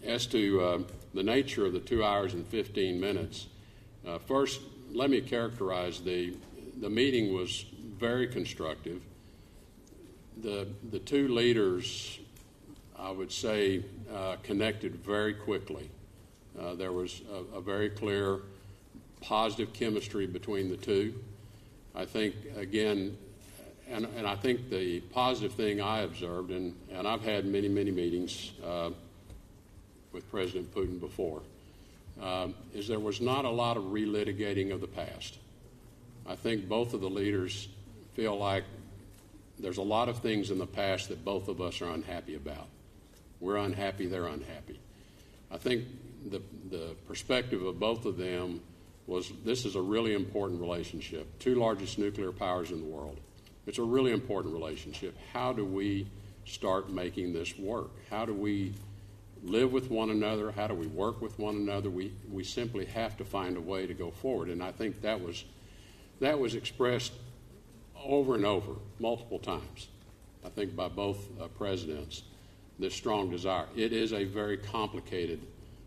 As to the nature of the 2 hours and 15 minutes, first, let me characterize the meeting was very constructive. The two leaders, I would say, connected very quickly. There was a very clear positive chemistry between the two. I think, again, and I think the positive thing I observed, and I've had many meetings with President Putin before, is there was not a lot of relitigating of the past. I think both of the leaders feel like there's a lot of things in the past that both of us are unhappy about. We're unhappy, they're unhappy. I think the perspective of both of them was this is a really important relationship. Two largest nuclear powers in the world. It's a really important relationship. How do we start making this work? How do we live with one another? How do we work with one another? We simply have to find a way to go forward. And I think that was expressed over and over, multiple times, I think by both presidents, this strong desire. It is a very complicated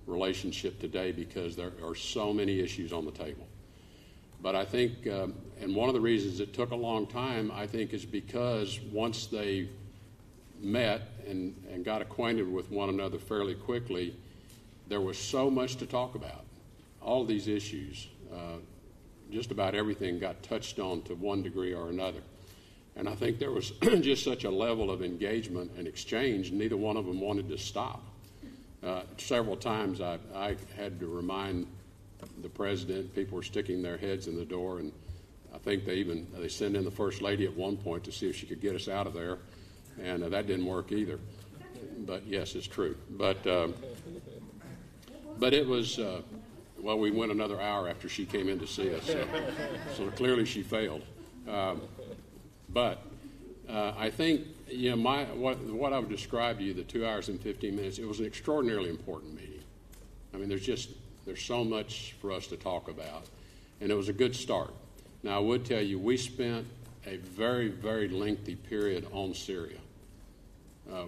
relationship today because there are so many issues on the table. But I think, and one of the reasons it took a long time, I think, is because once they met and got acquainted with one another fairly quickly, there was so much to talk about. All these issues, just about everything got touched on to one degree or another. And I think there was just such a level of engagement and exchange, neither one of them wanted to stop. Several times I had to remind the president, people were sticking their heads in the door, and I think they sent in the First Lady at one point to see if she could get us out of there, and that didn't work either. But yes, it's true. But it was, well, we went another hour after she came in to see us, so clearly she failed. But I think, you know, what I would describe to you, the 2 hours and 15 minutes, it was an extraordinarily important meeting. I mean, there's so much for us to talk about, and it was a good start. Now, I would tell you, we spent a very lengthy period on Syria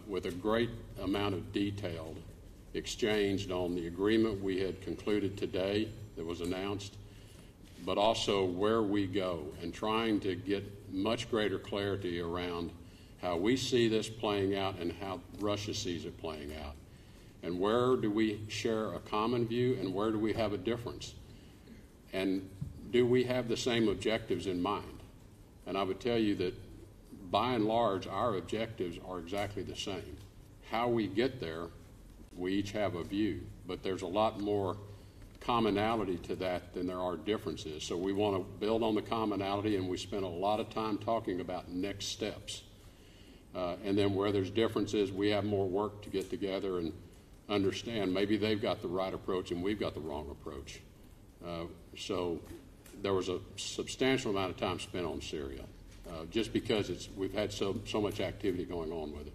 with a great amount of detail exchanged on the agreement we had concluded today that was announced, but also where we go, and trying to get much greater clarity around how we see this playing out and how Russia sees it playing out. And where do we share a common view and where do we have a difference? And do we have the same objectives in mind? And I would tell you that by and large, our objectives are exactly the same. How we get there, we each have a view, but there's a lot more commonality to that than there are differences. So we want to build on the commonality, and we spend a lot of time talking about next steps. And then where there's differences, we have more work to get together and understand maybe they've got the right approach and we've got the wrong approach. So there was a substantial amount of time spent on Syria, just because we've had so much activity going on with it.